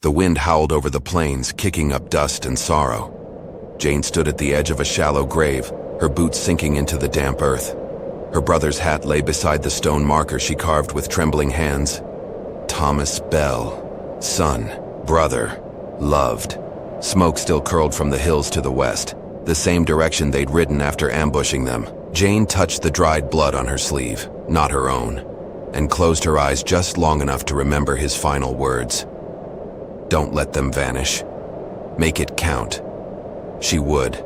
The wind howled over the plains, kicking up dust and sorrow. Jane stood at the edge of a shallow grave, her boots sinking into the damp earth. Her brother's hat lay beside the stone marker she carved with trembling hands. Thomas Bell, son, brother, loved. Smoke still curled from the hills to the west, the same direction they'd ridden after ambushing them. Jane touched the dried blood on her sleeve, not her own, and closed her eyes just long enough to remember his final words. Don't let them vanish. Make it count. She would.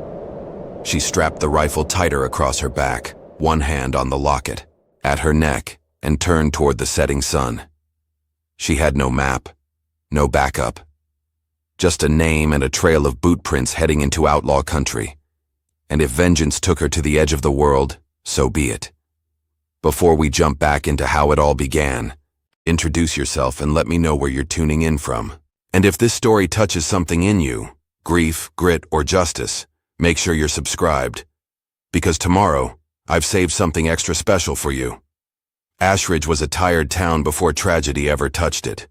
She strapped the rifle tighter across her back, one hand on the locket, at her neck, and turned toward the setting sun. She had no map, no backup. Just a name and a trail of boot prints heading into outlaw country. And if vengeance took her to the edge of the world, so be it. Before we jump back into how it all began, introduce yourself and let me know where you're tuning in from. And if this story touches something in you, grief, grit, or justice, make sure you're subscribed. Because tomorrow, I've saved something extra special for you. Ashridge was a tired town before tragedy ever touched it.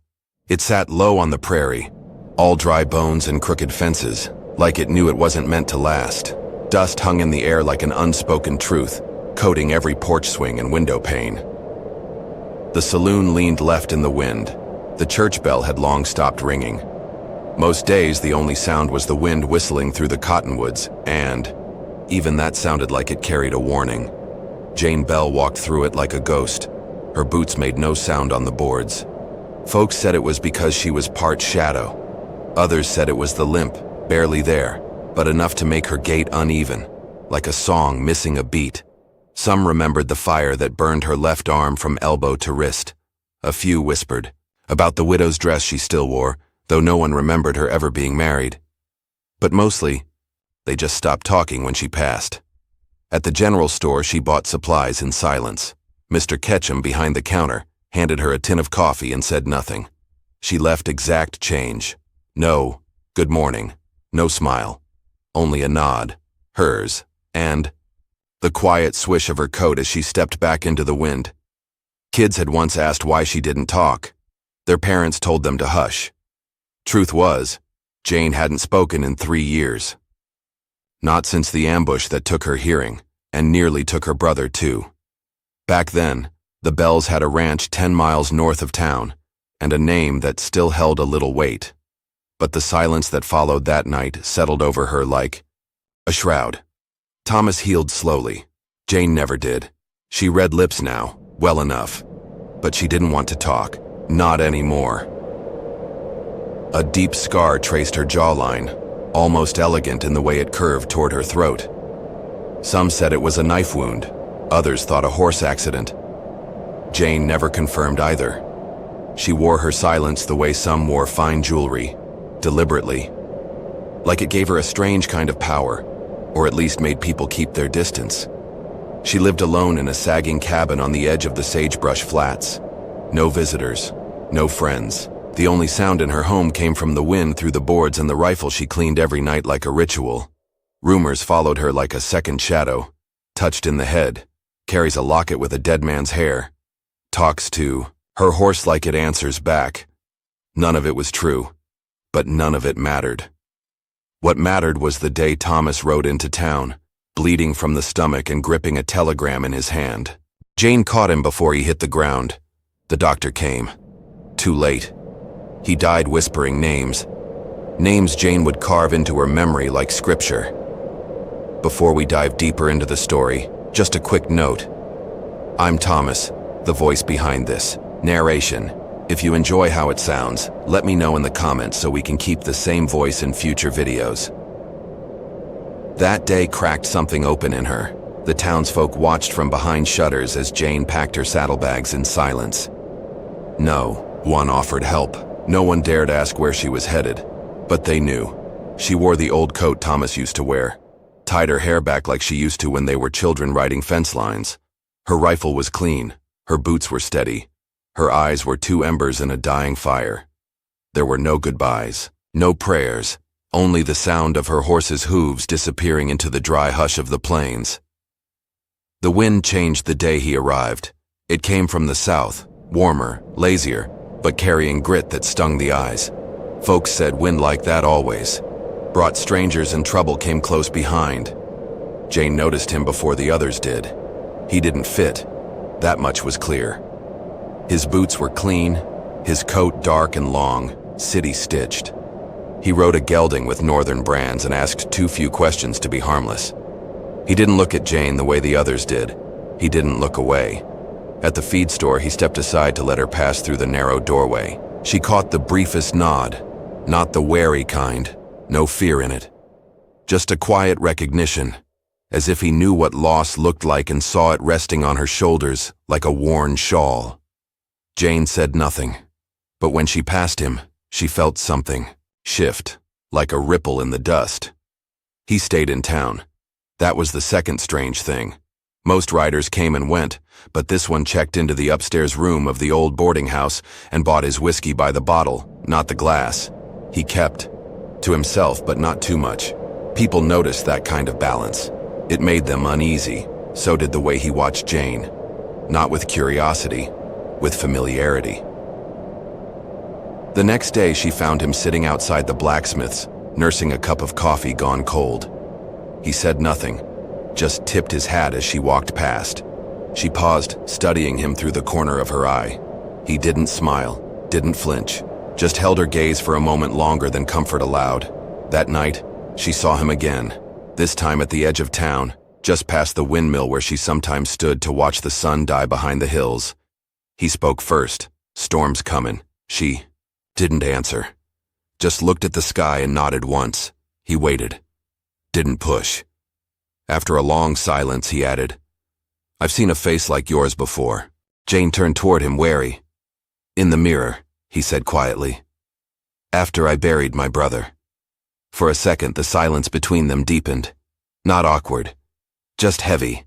It sat low on the prairie, all dry bones and crooked fences, like it knew it wasn't meant to last. Dust hung in the air like an unspoken truth, coating every porch swing and window pane. The saloon leaned left in the wind. The church bell had long stopped ringing. Most days, the only sound was the wind whistling through the cottonwoods, and even that sounded like it carried a warning. Jane Bell walked through it like a ghost. Her boots made no sound on the boards. Folks said it was because she was part shadow. Others said it was the limp, barely there, but enough to make her gait uneven, like a song missing a beat. Some remembered the fire that burned her left arm from elbow to wrist. A few whispered about the widow's dress she still wore, though no one remembered her ever being married. But mostly, they just stopped talking when she passed. At the general store, she bought supplies in silence. Mr. Ketchum, behind the counter, handed her a tin of coffee and said nothing. She left exact change. No, good morning, no smile, only a nod, hers, and the quiet swish of her coat as she stepped back into the wind. Kids had once asked why she didn't talk. Their parents told them to hush. Truth was, Jane hadn't spoken in 3 years. Not since the ambush that took her hearing, and nearly took her brother too. Back then, the Bells had a ranch 10 miles north of town, and a name that still held a little weight. But the silence that followed that night settled over her like a shroud. Thomas healed slowly. Jane never did. She read lips now, well enough. But she didn't want to talk. Not anymore. A deep scar traced her jawline, almost elegant in the way it curved toward her throat. Some said it was a knife wound. Others thought a horse accident. Jane never confirmed either. She wore her silence the way some wore fine jewelry, deliberately. Like it gave her a strange kind of power, or at least made people keep their distance. She lived alone in a sagging cabin on the edge of the sagebrush flats. No visitors, no friends. The only sound in her home came from the wind through the boards and the rifle she cleaned every night like a ritual. Rumors followed her like a second shadow. Touched in the head, carries a locket with a dead man's hair. Talks to her horse like it answers back. None of it was true, but none of it mattered. What mattered was the day Thomas rode into town, bleeding from the stomach and gripping a telegram in his hand. Jane caught him before he hit the ground. The doctor came. Too late. He died whispering names. Names Jane would carve into her memory like scripture. Before we dive deeper into the story, just a quick note. I'm Thomas, the voice behind this narration. If you enjoy how it sounds, let me know in the comments so we can keep the same voice in future videos. That day cracked something open in her. The townsfolk watched from behind shutters as Jane packed her saddlebags in silence. No one offered help. No one dared ask where she was headed. But they knew. She wore the old coat Thomas used to wear, tied her hair back like she used to when they were children riding fence lines. Her rifle was clean. Her boots were steady. Her eyes were 2 embers in a dying fire. There were no goodbyes, no prayers, only the sound of her horse's hooves disappearing into the dry hush of the plains. The wind changed the day he arrived. It came from the south, warmer, lazier, but carrying grit that stung the eyes. Folks said wind like that always. Brought strangers and trouble came close behind. Jane noticed him before the others did. He didn't fit. That much was clear. His boots were clean, his coat dark and long, city-stitched. He rode a gelding with northern brands and asked too few questions to be harmless. He didn't look at Jane the way the others did. He didn't look away. At the feed store, he stepped aside to let her pass through the narrow doorway. She caught the briefest nod, not the wary kind, no fear in it. Just a quiet recognition, as if he knew what loss looked like and saw it resting on her shoulders like a worn shawl. Jane said nothing, but when she passed him, she felt something shift, like a ripple in the dust. He stayed in town. That was the second strange thing. Most riders came and went, but this one checked into the upstairs room of the old boarding house and bought his whiskey by the bottle, not the glass. He kept to himself, but not too much. People noticed that kind of balance. It made them uneasy. So did the way he watched Jane. Not with curiosity, with familiarity. The next day, she found him sitting outside the blacksmith's, nursing a cup of coffee gone cold. He said nothing, just tipped his hat as she walked past. She paused, studying him through the corner of her eye. He didn't smile, didn't flinch, just held her gaze for a moment longer than comfort allowed. That night, she saw him again, this time at the edge of town, just past the windmill where she sometimes stood to watch the sun die behind the hills. He spoke first. "Storm's comin'." She didn't answer. Just looked at the sky and nodded once. He waited. Didn't push. After a long silence, he added, "I've seen a face like yours before." Jane turned toward him, wary. "In the mirror," he said quietly. "After I buried my brother." For a second, the silence between them deepened. Not awkward, just heavy.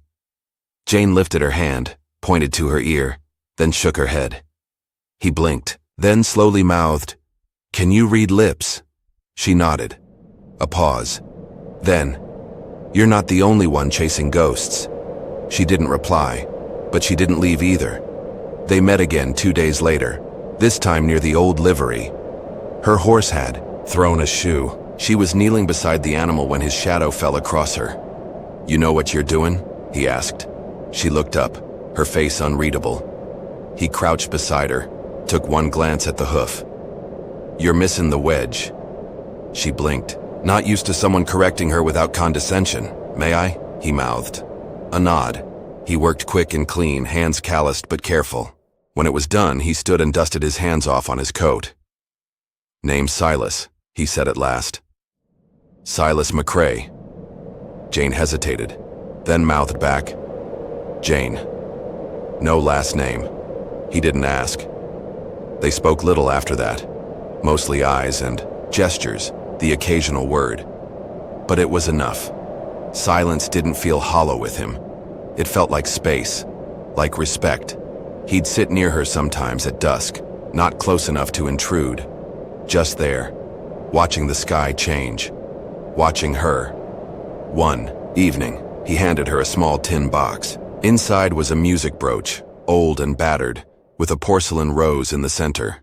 Jane lifted her hand, pointed to her ear, then shook her head. He blinked, then slowly mouthed, "Can you read lips?" She nodded. A pause. Then, "You're not the only one chasing ghosts." She didn't reply, but she didn't leave either. They met again 2 days later, this time near the old livery. Her horse had thrown a shoe. She was kneeling beside the animal when his shadow fell across her. "You know what you're doing?" he asked. She looked up, her face unreadable. He crouched beside her, took one glance at the hoof. "You're missing the wedge." She blinked, not used to someone correcting her without condescension. "May I?" he mouthed. A nod. He worked quick and clean, hands calloused but careful. When it was done, he stood and dusted his hands off on his coat. "Name's Silas," he said at last. "Silas McCrae." Jane hesitated, then mouthed back, "Jane." No last name. He didn't ask. They spoke little after that, mostly eyes and gestures, the occasional word. But it was enough. Silence didn't feel hollow with him. It felt like space, like respect. He'd sit near her sometimes at dusk, not close enough to intrude. Just there, watching the sky change, watching her. One evening, he handed her a small tin box. Inside was a music brooch, old and battered, with a porcelain rose in the center.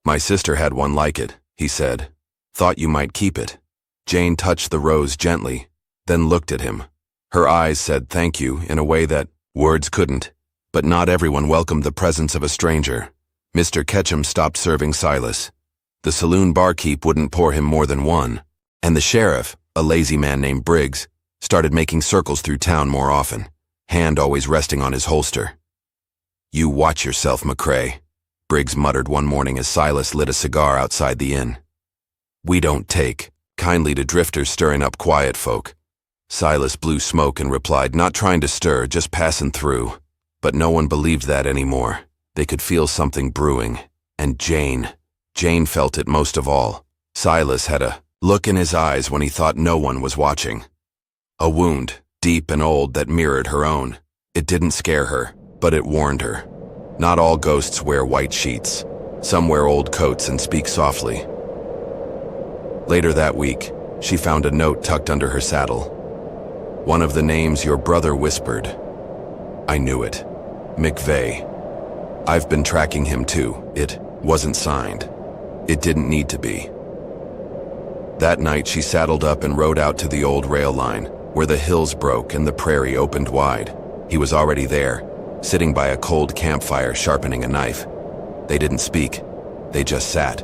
"My sister had one like it," he said. "Thought you might keep it." Jane touched the rose gently, then looked at him. Her eyes said thank you in a way that words couldn't, but not everyone welcomed the presence of a stranger. Mr. Ketchum stopped serving Silas. The saloon barkeep wouldn't pour him more than one, and the sheriff, a lazy man named Briggs, started making circles through town more often, hand always resting on his holster. "You watch yourself, McCrae," Briggs muttered one morning as Silas lit a cigar outside the inn. "We don't take kindly to drifters stirring up quiet folk." Silas blew smoke and replied, "Not trying to stir, just passing through." But no one believed that anymore. They could feel something brewing. And Jane felt it most of all. Silas had a look in his eyes when he thought no one was watching. A wound, deep and old, that mirrored her own. It didn't scare her, but it warned her. Not all ghosts wear white sheets. Some wear old coats and speak softly. Later that week, she found a note tucked under her saddle. "One of the names your brother whispered." I knew it. McVeigh. I've been tracking him too. It wasn't signed. It didn't need to be. That night, she saddled up and rode out to the old rail line, where the hills broke and the prairie opened wide. He was already there, sitting by a cold campfire sharpening a knife. They didn't speak. They just sat.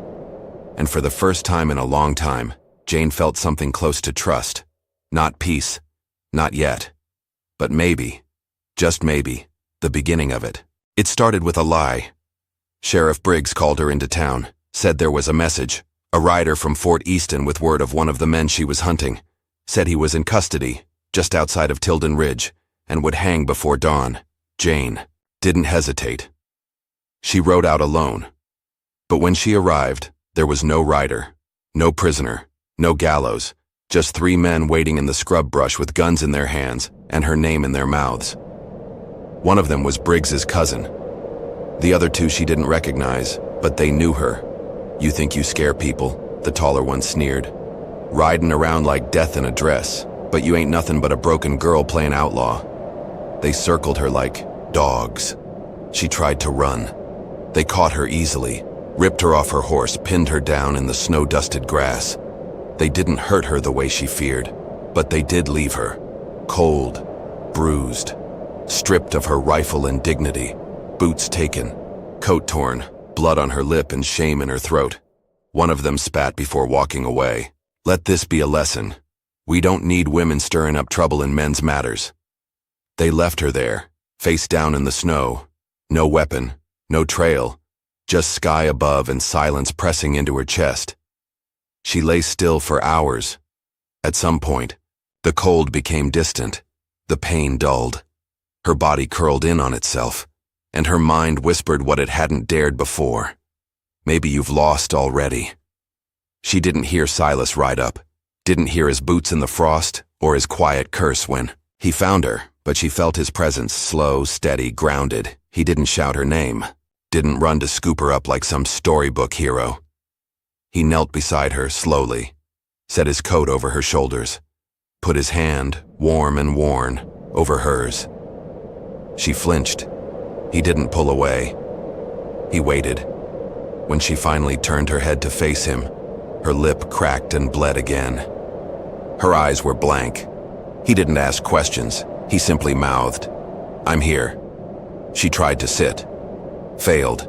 And for the first time in a long time, Jane felt something close to trust. Not peace. Not yet. But maybe, just maybe, the beginning of it. It started with a lie. Sheriff Briggs called her into town, said there was a message. A rider from Fort Easton with word of one of the men she was hunting. Said he was in custody, just outside of Tilden Ridge, and would hang before dawn. Jane didn't hesitate. She rode out alone. But when she arrived, there was no rider, no prisoner, no gallows, just 3 men waiting in the scrub brush with guns in their hands and her name in their mouths. One of them was Briggs's cousin. The other 2 she didn't recognize, but they knew her. "You think you scare people?" the taller one sneered. "Riding around like death in a dress, but you ain't nothing but a broken girl playing outlaw." They circled her like dogs. She tried to run. They caught her easily, ripped her off her horse, pinned her down in the snow-dusted grass. They didn't hurt her the way she feared, but they did leave her, cold, bruised, stripped of her rifle and dignity, boots taken, coat torn, blood on her lip and shame in her throat. One of them spat before walking away. "Let this be a lesson. We don't need women stirring up trouble in men's matters." They left her there, face down in the snow. No weapon, no trail, just sky above and silence pressing into her chest. She lay still for hours. At some point, the cold became distant, the pain dulled. Her body curled in on itself, and her mind whispered what it hadn't dared before. "Maybe you've lost already." She didn't hear Silas ride up, didn't hear his boots in the frost or his quiet curse when he found her, but she felt his presence, slow, steady, grounded. He didn't shout her name, didn't run to scoop her up like some storybook hero. He knelt beside her slowly, set his coat over her shoulders, put his hand, warm and worn, over hers. She flinched. He didn't pull away. He waited. When she finally turned her head to face him, her lip cracked and bled again. Her eyes were blank. He didn't ask questions. He simply mouthed, "I'm here." She tried to sit. Failed.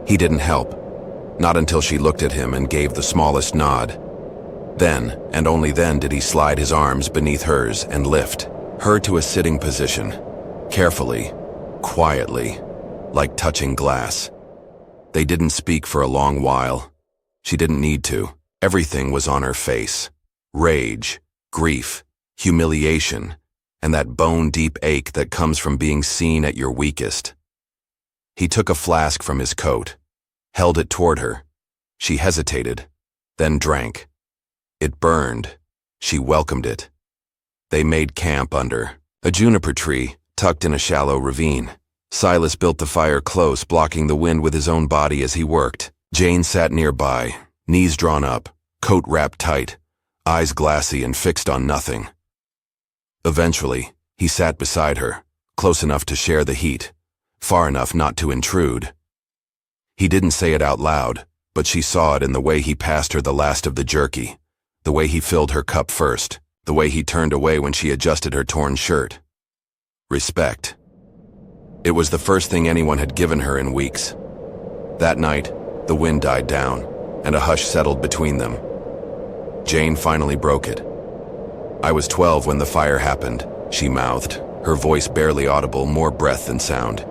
He didn't help. Not until she looked at him and gave the smallest nod. Then, and only then, did he slide his arms beneath hers and lift her to a sitting position, carefully, quietly, like touching glass. They didn't speak for a long while. She didn't need to. Everything was on her face. Rage, grief, humiliation, and that bone-deep ache that comes from being seen at your weakest. He took a flask from his coat, held it toward her. She hesitated, then drank. It burned. She welcomed it. They made camp under a juniper tree tucked in a shallow ravine. Silas built the fire close, blocking the wind with his own body as he worked. Jane sat nearby, knees drawn up, coat wrapped tight, eyes glassy and fixed on nothing. Eventually, he sat beside her, close enough to share the heat, far enough not to intrude. He didn't say it out loud, but she saw it in the way he passed her the last of the jerky, the way he filled her cup first, the way he turned away when she adjusted her torn shirt. Respect. It was the first thing anyone had given her in weeks. That night, the wind died down, and a hush settled between them. Jane finally broke it. "I was 12 when the fire happened," she mouthed, her voice barely audible, more breath than sound.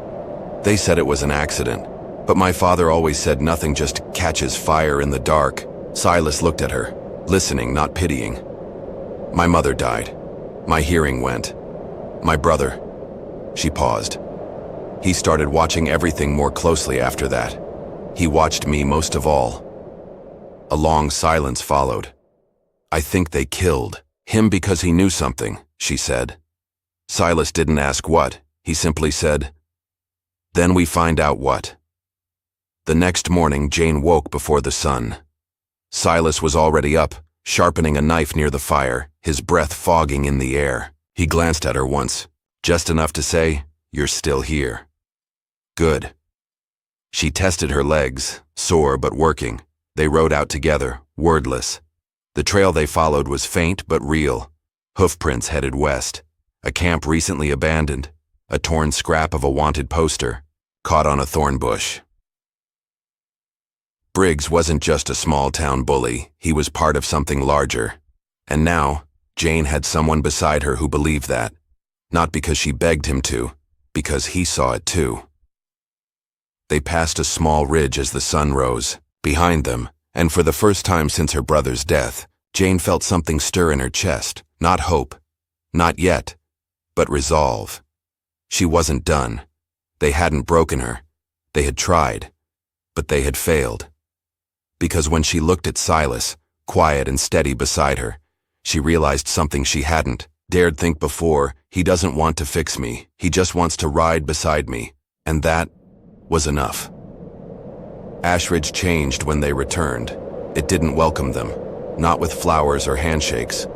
"They said it was an accident, but my father always said nothing just catches fire in the dark." Silas looked at her, listening, not pitying. "My mother died. My hearing went. My brother." She paused. "He started watching everything more closely after that. He watched me most of all." A long silence followed. "I think they killed him because he knew something," she said. Silas didn't ask what. He simply said, "Then we find out what." The next morning, Jane woke before the sun. Silas was already up, sharpening a knife near the fire, his breath fogging in the air. He glanced at her once, just enough to say, "You're still here." "Good." She tested her legs, sore but working. They rode out together, wordless. The trail they followed was faint but real. Hoofprints headed west. A camp recently abandoned. A torn scrap of a wanted poster, caught on a thorn bush. Briggs wasn't just a small-town bully, he was part of something larger. And now, Jane had someone beside her who believed that. Not because she begged him to, because he saw it too. They passed a small ridge as the sun rose. Behind them, and for the first time since her brother's death, Jane felt something stir in her chest. Not hope, not yet, but resolve. She wasn't done. They hadn't broken her. They had tried, but they had failed. Because when she looked at Silas, quiet and steady beside her, she realized something she hadn't dared think before. He doesn't want to fix me. He just wants to ride beside me. And that was enough. Ashridge changed when they returned. It didn't welcome them, not with flowers or handshakes,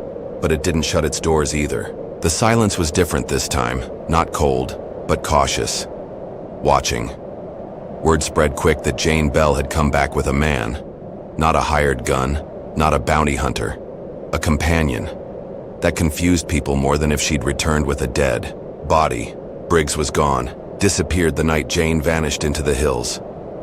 but it didn't shut its doors either. The silence was different this time, not cold, but cautious. Watching. Word spread quick that Jane Bell had come back with a man. Not a hired gun, not a bounty hunter. A companion. That confused people more than if she'd returned with a dead body. Briggs was gone, disappeared the night Jane vanished into the hills.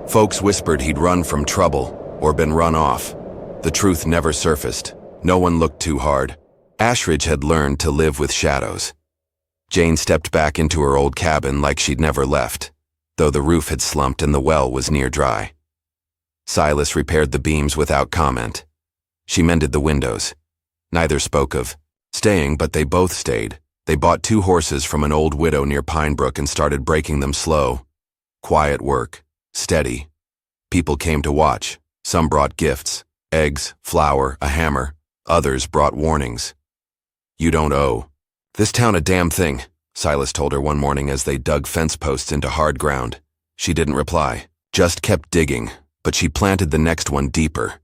Folks whispered he'd run from trouble, or been run off. The truth never surfaced. No one looked too hard. Ashridge had learned to live with shadows. Jane stepped back into her old cabin like she'd never left, though the roof had slumped and the well was near dry. Silas repaired the beams without comment. She mended the windows. Neither spoke of staying, but they both stayed. They bought 2 horses from an old widow near Pinebrook and started breaking them slow. Quiet work, steady. People came to watch. Some brought gifts, eggs, flour, a hammer. Others brought warnings. You don't owe this town a damn thing, Silas told her one morning as they dug fence posts into hard ground. She didn't reply, just kept digging, but she planted the next one deeper.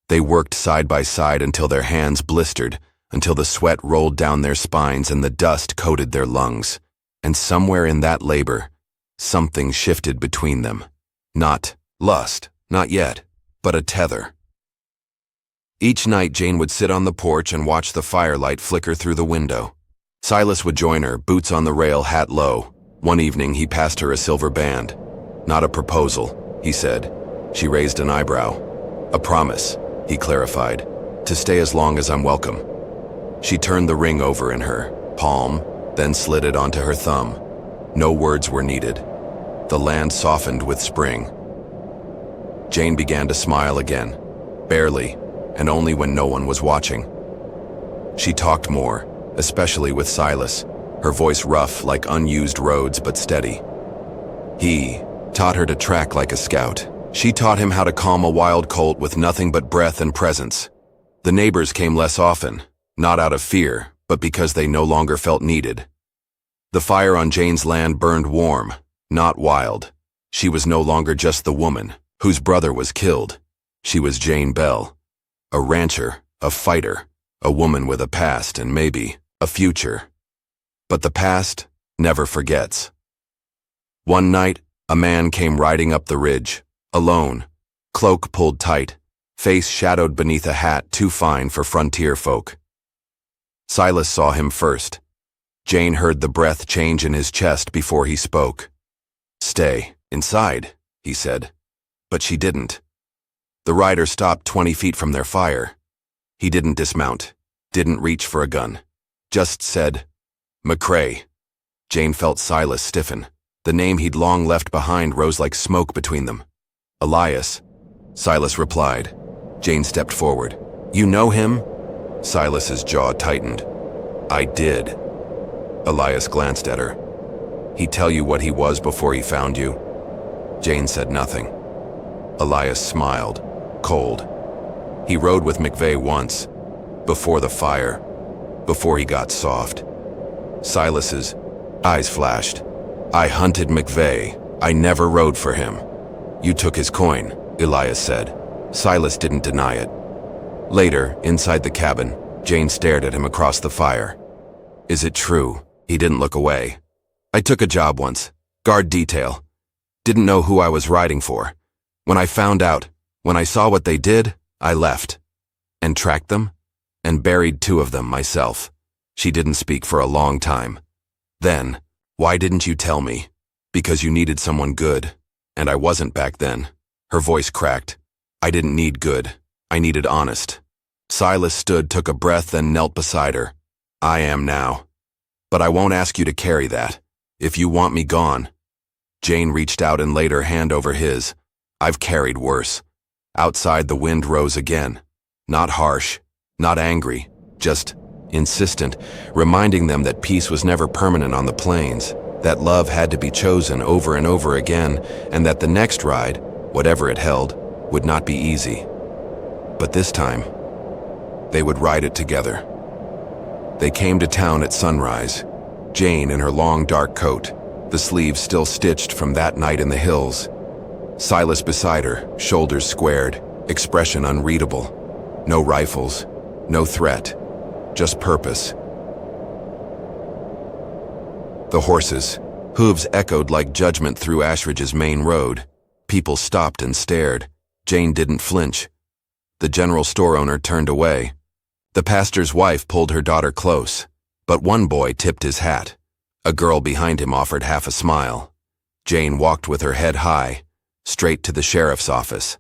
They worked side by side until their hands blistered, until the sweat rolled down their spines and the dust coated their lungs. And somewhere in that labor, something shifted between them. Not lust, not yet, but a tether. Each night Jane would sit on the porch and watch the firelight flicker through the window. Silas would join her, boots on the rail, hat low. One evening he passed her a silver band. Not a proposal, he said. She raised an eyebrow. A promise, he clarified, to stay as long as I'm welcome. She turned the ring over in her palm, then slid it onto her thumb. No words were needed. The land softened with spring. Jane began to smile again, barely, and only when no one was watching. She talked more, especially with Silas, her voice rough like unused roads but steady. He taught her to track like a scout. She taught him how to calm a wild colt with nothing but breath and presence. The neighbors came less often, not out of fear, but because they no longer felt needed. The fire on Jane's land burned warm, not wild. She was no longer just the woman whose brother was killed. She was Jane Bell, a rancher, a fighter, a woman with a past and maybe a future. But the past never forgets. One night, a man came riding up the ridge, alone, cloak pulled tight, face shadowed beneath a hat too fine for frontier folk. Silas saw him first. Jane heard the breath change in his chest before he spoke. "Stay inside," he said. But she didn't. The rider stopped 20 feet from their fire. He didn't dismount, didn't reach for a gun. Just said, "McCrae." Jane felt Silas stiffen. The name he'd long left behind rose like smoke between them. "Elias," Silas replied. Jane stepped forward. "You know him?" Silas's jaw tightened. "I did." Elias glanced at her. "He tell you what he was before he found you?" Jane said nothing. Elias smiled, cold. "He rode with McVeigh once, before the fire, before he got soft." Silas's eyes flashed. "I hunted McVeigh. I never rode for him." "You took his coin," Elias said. Silas didn't deny it. Later, inside the cabin, Jane stared at him across the fire. "Is it true?" He didn't look away. "I took a job once, guard detail. Didn't know who I was riding for. When I found out, when I saw what they did, I left." "And tracked them?" and buried 2 of them myself. She didn't speak for a long time. Then, why didn't you tell me? Because you needed someone good, and I wasn't back then. Her voice cracked. I didn't need good. I needed honest. Silas stood, took a breath, then knelt beside her. I am now. But I won't ask you to carry that. If you want me gone. Jane reached out and laid her hand over his. I've carried worse. Outside the wind rose again. Not harsh, not angry, just insistent, reminding them that peace was never permanent on the plains, that love had to be chosen over and over again, and that the next ride, whatever it held, would not be easy. But this time, they would ride it together. They came to town at sunrise, Jane in her long dark coat, the sleeves still stitched from that night in the hills. Silas beside her, shoulders squared, expression unreadable. No rifles, no threat, just purpose. The horses, hooves echoed like judgment through Ashridge's main road. People stopped and stared. Jane didn't flinch. The general store owner turned away. The pastor's wife pulled her daughter close, but one boy tipped his hat. A girl behind him offered half a smile. Jane walked with her head high, straight to the sheriff's office.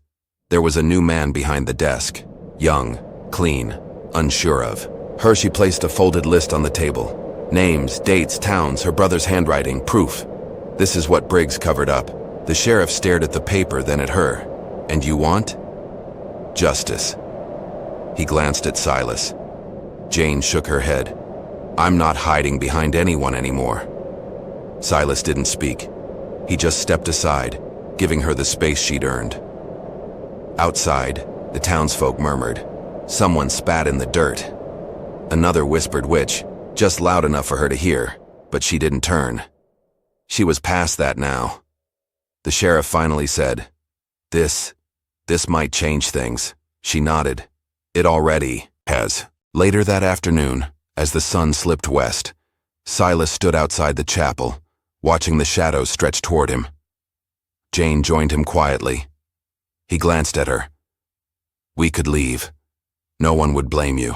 There was a new man behind the desk, young, clean, unsure of. She placed a folded list on the table. Names, dates, towns, her brother's handwriting, proof. This is what Briggs covered up. The sheriff stared at the paper, then at her. And you want? Justice. He glanced at Silas. Jane shook her head. I'm not hiding behind anyone anymore. Silas didn't speak. He just stepped aside, giving her the space she'd earned. Outside, the townsfolk murmured. Someone spat in the dirt. Another whispered which, just loud enough for her to hear, but she didn't turn. She was past that now. The sheriff finally said, This might change things. She nodded. It already has. Later that afternoon, as the sun slipped west, Silas stood outside the chapel, watching the shadows stretch toward him. Jane joined him quietly. He glanced at her. We could leave. No one would blame you.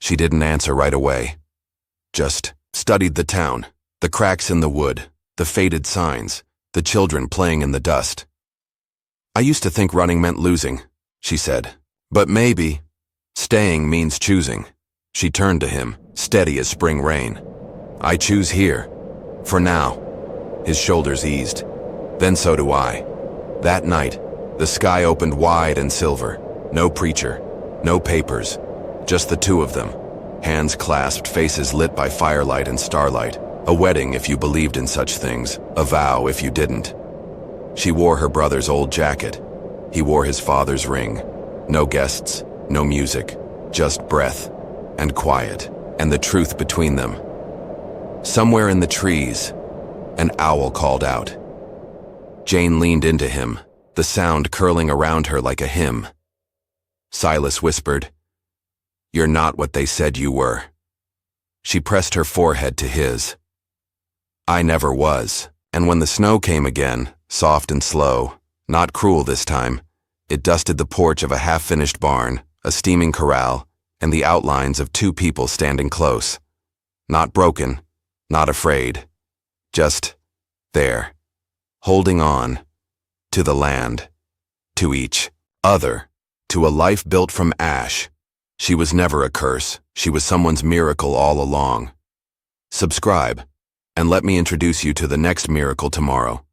She didn't answer right away. Just studied the town, the cracks in the wood, the faded signs, the children playing in the dust. I used to think running meant losing, she said. But maybe staying means choosing. She turned to him, steady as spring rain. I choose here. For now. His shoulders eased. Then so do I. That night, the sky opened wide and silver. No preacher, no papers, just the 2 of them. Hands clasped, faces lit by firelight and starlight. A wedding if you believed in such things, a vow if you didn't. She wore her brother's old jacket. He wore his father's ring. No guests, no music, just breath and quiet and the truth between them. Somewhere in the trees, an owl called out. Jane leaned into him, the sound curling around her like a hymn. Silas whispered, You're not what they said you were. She pressed her forehead to his. I never was. And when the snow came again, soft and slow, not cruel this time, it dusted the porch of a half-finished barn, a steaming corral, and the outlines of 2 people standing close. Not broken, not afraid. Just there, holding on, to the land, to each other, to a life built from ash. She was never a curse. She was someone's miracle all along. Subscribe, and let me introduce you to the next miracle tomorrow.